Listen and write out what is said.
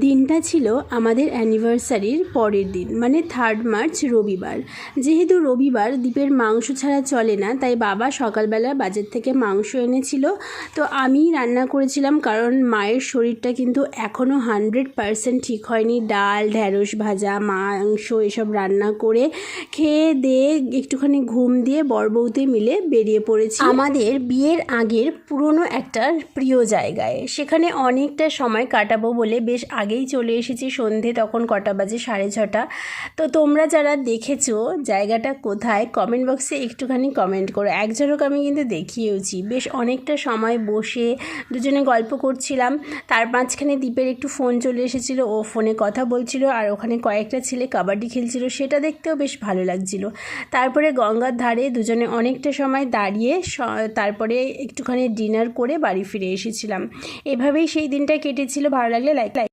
দিনটা ছিল আমাদের অ্যানিভার্সারির পরের দিন, মানে 3 মার্চ রবিবার। যেহেতু রবিবার দীপের মাংস ছাড়া চলে না, তাই বাবা সকালবেলা বাজার থেকে মাংস এনেছিল। তো আমি রান্না করেছিলাম, কারণ মায়ের শরীরটা কিন্তু এখনও 100% ঠিক হয়নি। ডাল, ঢ্যাঁড়স ভাজা, মাংস এসব রান্না করে খেয়ে দিয়ে একটুখানি ঘুম দিয়ে বরবউতে মিলে বেরিয়ে পড়েছি আমাদের বিয়ের আগের পুরনো একটা প্রিয় জায়গায়। সেখানে অনেকটা সময় কাটাবো বলে বেশ আগেই চলে এসেছি। সন্ধে তখন কটা বাজে, 6:30। তো তোমরা যারা দেখেছো জায়গাটা কোথায়, কমেন্ট বক্সে একটুখানি কমেন্ট করো। এক ঝলক আমি কিন্তু দেখিয়েওছি। বেশ অনেকটা সময় বসে দুজনে গল্প করছিলাম। তার মাঝখানে দীপের একটু ফোন চলে এসেছিলো, ও ফোনে কথা বলছিল, আর ওখানে কয়েকটা ছেলে কাবাডি খেলছিল, সেটা দেখতেও বেশ ভালো লাগছিল। তারপরে গঙ্গার ধারে দুজনে অনেকটা সময় দাঁড়িয়ে তারপরে একটুখানি ডিনার করে বাড়ি ফিরে এসেছিলাম। এভাবেই সেই দিনটা কেটেছিল। ভালো লাগলে লাইক